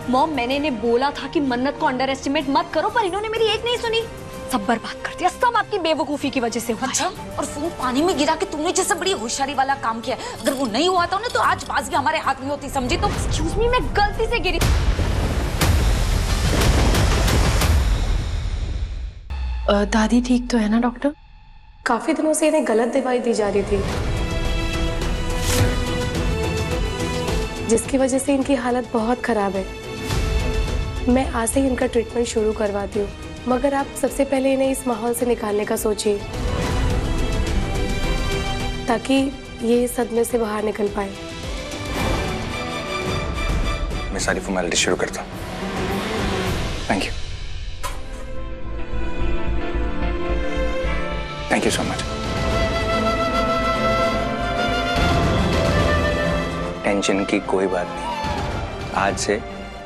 Mom, मैंने इन्हें बोला था कि मन्नत को अंडर एस्टिमेट मत करो, पर इन्होंने मेरी एक नहीं सुनी। सब बर्बाद कर दिया, सब आपकी बेवकूफी की वजह से हुआ। अच्छा, और फोन पानी में गिरा के तुमने जैसे बड़ी होशियारी वाला काम किया। अगर वो नहीं हुआ था ना तो आज बाजी हमारे हाथ में होती, समझी? तो एक्सक्यूज मी, मैं गलती से गिरी। दादी ठीक तो है ना डॉक्टर? काफी दिनों से इन्हें गलत दवाई दी जा रही थी, जिसकी वजह से इनकी हालत बहुत खराब है। मैं आज से ही इनका ट्रीटमेंट शुरू करवाती हूँ, मगर आप सबसे पहले इन्हें इस माहौल से निकालने का सोचिए, ताकि ये सदमे से बाहर निकल पाए। मैं सारी फॉर्मेलिटी शुरू करता हूँ। Thank you, thank you so much. Tension की कोई बात नहीं, आज से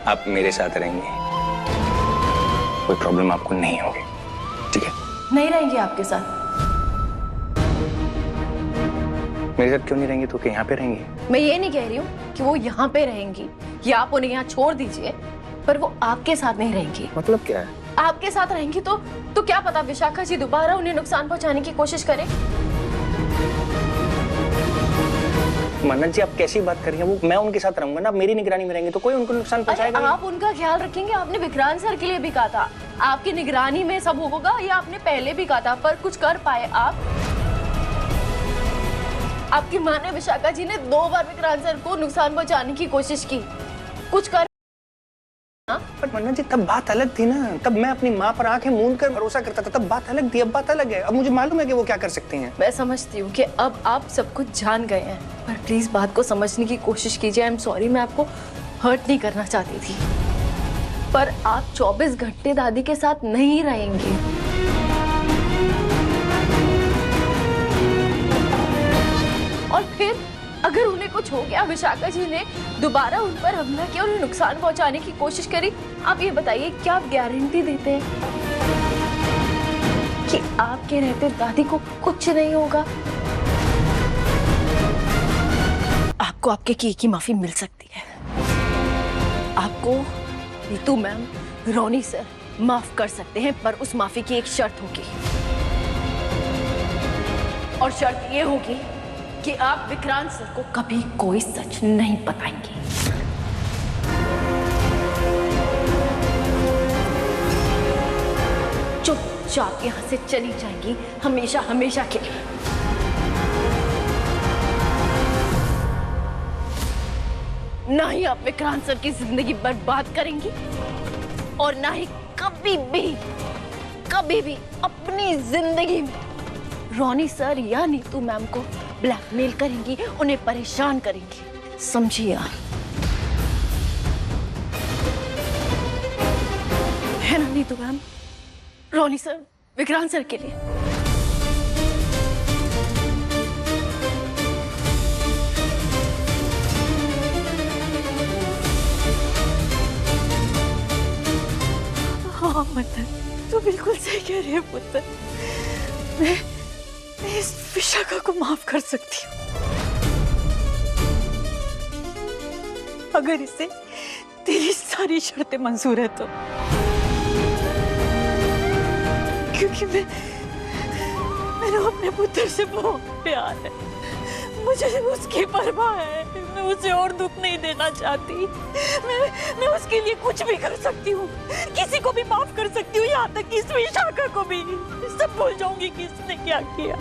आप मेरे साथ रहेंगे, कोई प्रॉब्लम आपको नहीं होगी, ठीक है? नहीं रहेंगे आपके साथ। मेरे साथ क्यों नहीं रहेंगे? तो क्या यहाँ पे रहेंगे? मैं ये नहीं कह रही हूँ कि वो यहाँ पे रहेंगी, कि आप उन्हें यहाँ छोड़ दीजिए, पर वो आपके साथ नहीं रहेंगी। मतलब क्या है? आपके साथ रहेंगी तो क्या पता विशाखा जी दोबारा उन्हें नुकसान पहुँचाने की कोशिश करें। मन्नत जी, आप कैसी बात कर रही हैं? वो मैं उनके साथ रहूंगा ना, आप मेरी निगरानी में रहेंगे तो कोई उनको नुकसान पहुंचाएगा नहीं। आप उनका ख्याल रखेंगे। आपने विक्रांत सर के लिए भी कहा था आपकी निगरानी में सब होगा, या आपने पहले भी कहा था, पर कुछ कर पाए आप? आपकी माँ ने, विशाखा जी ने 2 बार विक्रांत सर को नुकसान पहुंचाने की कोशिश की, कुछ कर। पर मन्नत जी, तब बात अलग थी ना, तब मैं अपनी माँ पर आंखें मूंद कर भरोसा करता था, तब बात अलग थी, अब बात अलग है। अब मुझे मालूम है कि वो क्या कर सकती हैं। मैं समझती हूँ कि अब आप सब कुछ जान गए हैं, पर प्लीज बात को समझने की कोशिश कीजिए। आई एम सॉरी, मैं आपको हर्ट नहीं करना चाहती थी, पर आप 24 घंटे दादी के साथ नहीं रहेंगे। और फिर अगर उन्हें कुछ हो गया, विशाखा जी ने दोबारा उन पर हमला किया, उन्हें नुकसान पहुंचाने की कोशिश करी, आप ये बताइए क्या आप गारंटी देते हैं कि आपके रहते दादी को कुछ नहीं होगा? आपको आपके किए की माफी मिल सकती है। आपको नीतू मैम, रोनी सर माफ कर सकते हैं, पर उस माफी की एक शर्त होगी, और शर्त ये होगी कि आप विक्रांत सर को कभी कोई सच नहीं बताएंगे। चुपचाप यहां से चली जाएंगी, हमेशा हमेशा के लिए। ना ही आप विक्रांत सर की जिंदगी बर्बाद करेंगी, और ना ही कभी भी अपनी जिंदगी में रोनी सर या नीतू मैम को ब्लैकमेल करेंगी, उन्हें परेशान करेंगी, समझिए आप? है ना नीतू मैम, रोनी सर, विक्रांत सर के लिए? हाँ मन्नत, तू बिल्कुल सही कह रही है पुत्र। मैं इस विशाखा को माफ कर सकती हूँ, अगर इसे तेरी सारी शर्तें मंजूर है तो। क्योंकि मैंने अपने पुत्र से बहुत प्यार है, मुझे उसकी परवाह है, मैं उसे और दुख नहीं देना चाहती। मैं उसके लिए कुछ भी कर सकती हूँ, किसी को भी माफ कर सकती हूँ, यहाँ तक कि इस विशाखा को भी। सब भूल जाऊंगी कि इसने क्या किया।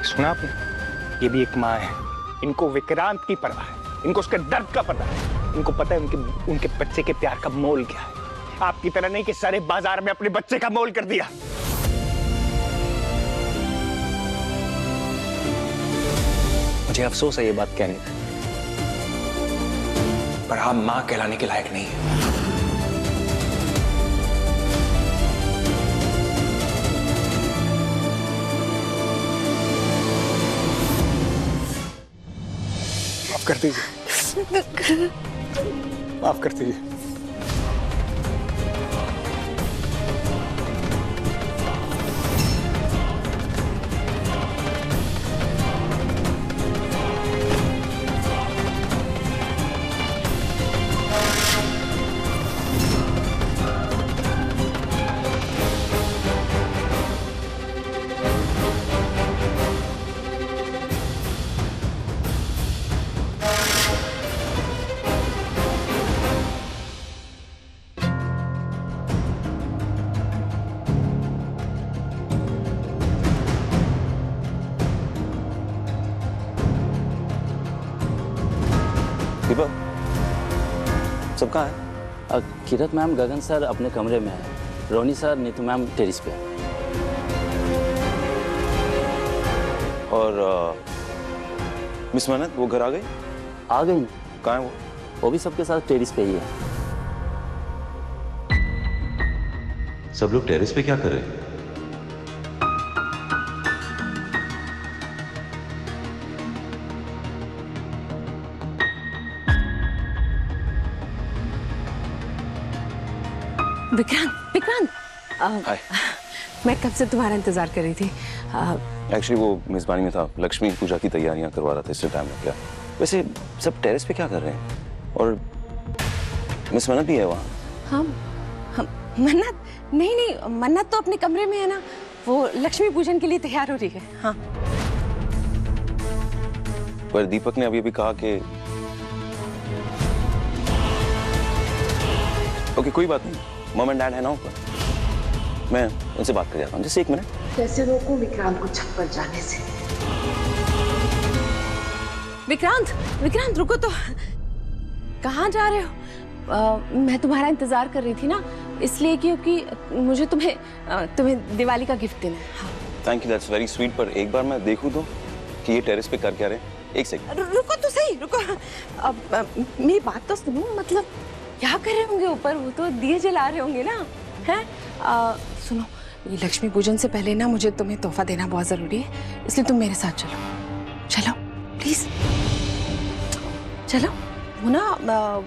सुना आपने? ये भी एक माँ है, इनको विक्रांत की परवाह है, इनको उसके दर्द का पता है, इनको पता है उनके बच्चे के प्यार का मोल क्या है। आपकी तरह नहीं कि सारे बाजार में अपने बच्चे का मोल कर दिया। मुझे अफसोस है ये बात कहने का, पर आप मां कहलाने के लायक नहीं है। माफ कर दीजिए, माफ कर दीजिए। दीपक, सब कहाँ है? किरत मैम, गगन सर अपने कमरे में है, रोनी सर, नीतू मैम टेरिस पे है। और मिस मन्नत वो घर आ गई? आ गई ना, कहाँ है वो? वो भी सबके साथ टेरिस पे ही है। सब लोग टेरेस पे क्या कर रहे हैं? विक्रांत हाय। मैं कब से तुम्हारा इंतजार कर रही थी। एक्चुअली वो मेजबानी में था, लक्ष्मी पूजा की तैयारियां करवा रहा था, इसलिए टाइम लग गया। वैसे सब टेरेस पे क्या कर रहे हैं? और मिस मन्नत भी है वहाँ? हम मन्नत नहीं, मन्नत तो अपने कमरे में है ना, वो लक्ष्मी पूजन के लिए तैयार हो रही है। हाँ, पर दीपक ने अभी कहा कि ओके कोई बात नहीं, मम एंड डैड है ना ऊपर, मैं उनसे बात कर जाता हूँ। जस्ट एक मिनट। कैसे रोकूं विक्रांत को छत पर जाने से? विक्रांत रुको तो। कहाँ जा रहे हो? मैं तुम्हारा इंतजार कर रही थी ना, इसलिए क्योंकि मुझे तुम्हें दिवाली का गिफ्ट देना है। हाँ। Thank you, that's very sweet. पर एक बार मैं देखूं तो कि ये टेरेस पे कर क्या रहे। एक सेकंड रुको तो सही, रुको। अब मेरी बात तो सुनो, मतलब क्या कर रहे होंगे ऊपर? वो तो दिए जला रहे होंगे ना, हैं? सुनो, ये लक्ष्मी पूजन से पहले ना मुझे तुम्हें तोहफा देना बहुत जरूरी है, इसलिए तुम मेरे साथ चलो प्लीज चलो। वो ना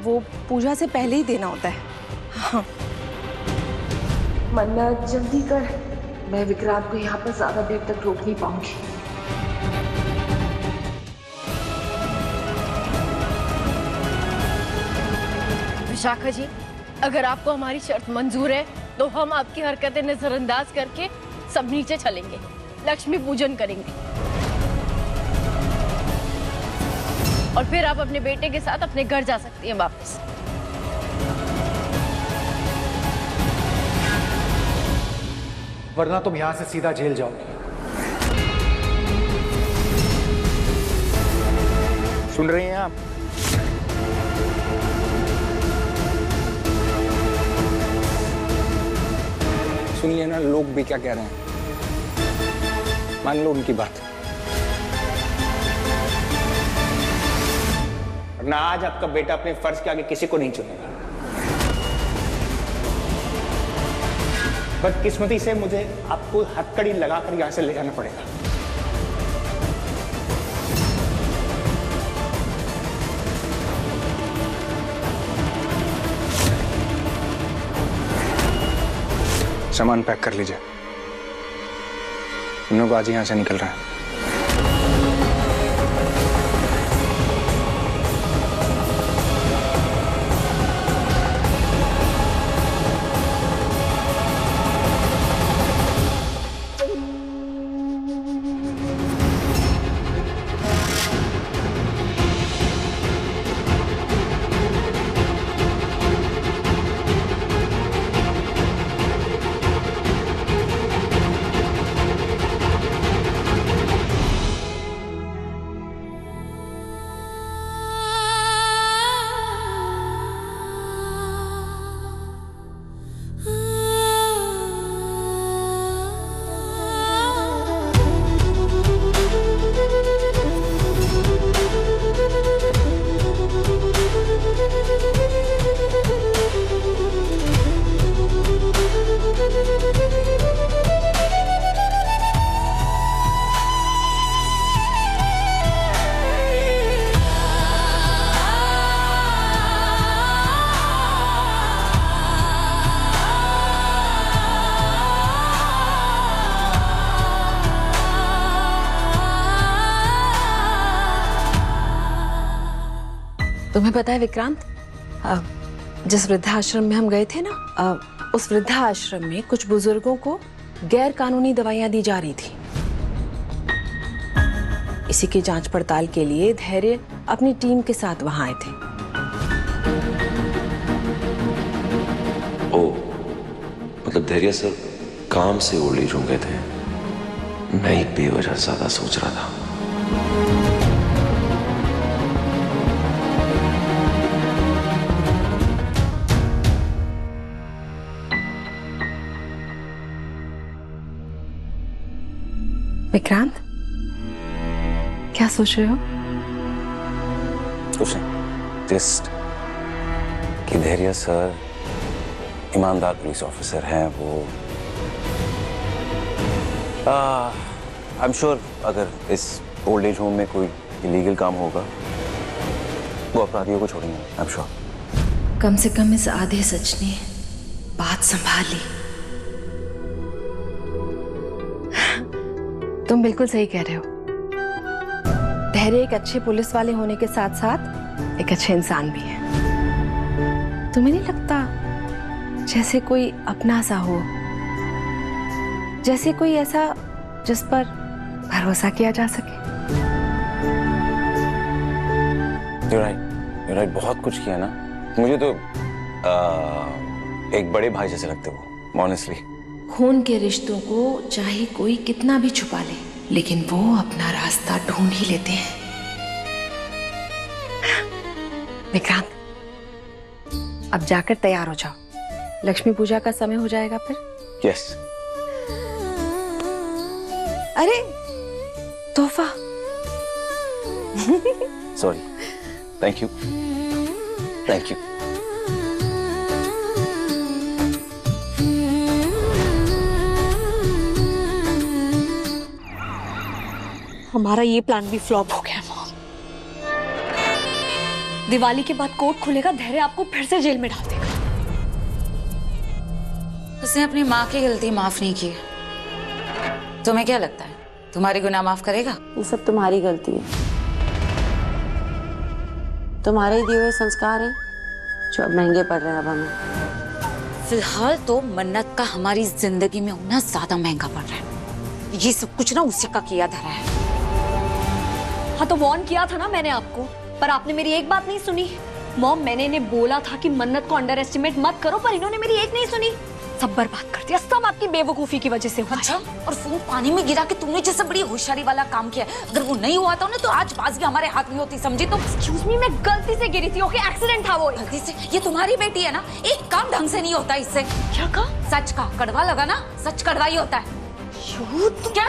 वो पूजा से पहले ही देना होता है। हाँ। मन्नत जल्दी कर, मैं विक्रांत को यहाँ पर ज्यादा देर तक रोक नहीं पाऊंगी। विशाखा जी, अगर आपको हमारी शर्त मंजूर है तो हम आपकी हरकतें नजरअंदाज करके सब नीचे चलेंगे, लक्ष्मी पूजन करेंगे और फिर आप अपने बेटे के साथ अपने घर जा सकती हैं वापस। वरना तुम यहां से सीधा जेल जाओगी। सुन रही हैं आप? सुन लेना लोग भी क्या कह रहे हैं, मान लो उनकी बात। वरना आज आपका बेटा अपने फर्ज के आगे किसी को नहीं चुनेगा। बदकिस्मती से मुझे आपको हथकड़ी लगाकर यहां से ले जाना पड़ेगा। सामान पैक कर लीजिए, हम लोग आज यहां से निकल रहे हैं। तुम्हें पता है विक्रांत, जिस वृद्धाश्रम में हम गए थे ना, उस वृद्धाश्रम में कुछ बुजुर्गों को गैर कानूनी दवाइयां दी जा रही थी। इसी की जांच पड़ताल के लिए धैर्य अपनी टीम के साथ वहां आए थे। ओ, मतलब धैर्य सर काम से ओल्ड एज हो गए थे। मैं ही बेवजह ज्यादा सोच रहा था। विक्रांत, क्या सोच रहे हो? कुछ नहीं, जस्ट कि धैर्य सर ईमानदार पुलिस ऑफिसर हैं। वो आई एम श्योर अगर इस ओल्ड एज होम में कोई इलीगल काम होगा वो अपराधियों को छोड़ेंगे। I am sure. कम से कम इस आधे सच ने बात संभाली। तुम बिल्कुल सही कह रहे हो। धैर्य एक अच्छे पुलिस वाले होने के साथ साथ एक अच्छे इंसान भी है। तुम्हें नहीं लगता जैसे कोई अपना सा हो, जैसे कोई ऐसा जिस पर भरोसा किया जा सके? You're right, बहुत कुछ किया ना। मुझे तो एक बड़े भाई जैसे लगते हो, ऑनेस्टली। खून के रिश्तों को चाहे कोई कितना भी छुपा ले, लेकिन वो अपना रास्ता ढूंढ ही लेते हैं। विक्रांत, अब जाकर तैयार हो जाओ, लक्ष्मी पूजा का समय हो जाएगा फिर। यस। अरे तोहफा। Sorry, thank you, thank you. हमारा ये प्लान भी फ्लॉप हो गया मॉम। दिवाली के बाद कोर्ट खुलेगा, धैर्य आपको फिर से जेल में डाल देगा। उसने अपनी माँ की गलती माफ नहीं की। तुम्हें क्या लगता है तुम्हारे गुनाह माफ करेगा? ये सब तुम्हारी गलती है। तुम्हारे ही दिए हुए संस्कार हैं जो अब महंगे पड़ रहे हैं अब हमें। फिलहाल तो मन्नत का हमारी जिंदगी में होना ज्यादा महंगा पड़ रहा है। ये सब कुछ ना उसी का किया धरा है। हाँ तो वार्न किया था ना मैंने आपको, पर आपने मेरी एक बात नहीं सुनी। मॉम, मैंने इन्हें बोला था कि मन्नत को अंडर एस्टिमेट मत करो, पर इन्होंने मेरी एक नहीं सुनी। सब बर्बाद कर दिया, सब आपकी बेवकूफी की वजह से हुआ। अच्छा, और फोन पानी में गिरा के तुमने जैसे बड़ी होशियारी वाला काम किया है। अगर वो नहीं हुआ था ना तो आज बाजी हमारे हाथ में होती, समझी? तो एक्सक्यूज मी, मैं गलती से गिरी थी। ओके, एक्सीडेंट था वो। गलती से? ये तुम्हारी बेटी है ना, एक काम ढंग से नहीं होता इससे। क्या कहा? सच का कड़वा लगा ना, सच कड़वा ही होता है। क्या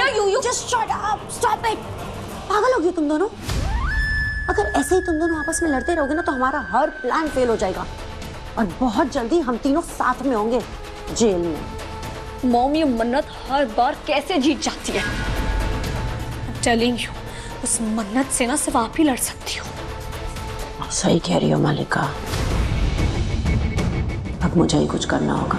you just shut up, stop it. पागल हो गए तुम दोनों? अगर ऐसे ही तुम दोनों आपस में लड़ते रहोगे ना तो हमारा हर प्लान फेल हो जाएगा और बहुत जल्दी हम तीनों साथ में होंगे जेल में। मॉम, ये मन्नत हर बार कैसे जीत जाती है? टेलिंग यू, उस मन्नत से ना सिर्फ आप ही लड़ सकती हो। सही कह रही हो मालिका, अब मुझे ही कुछ करना होगा।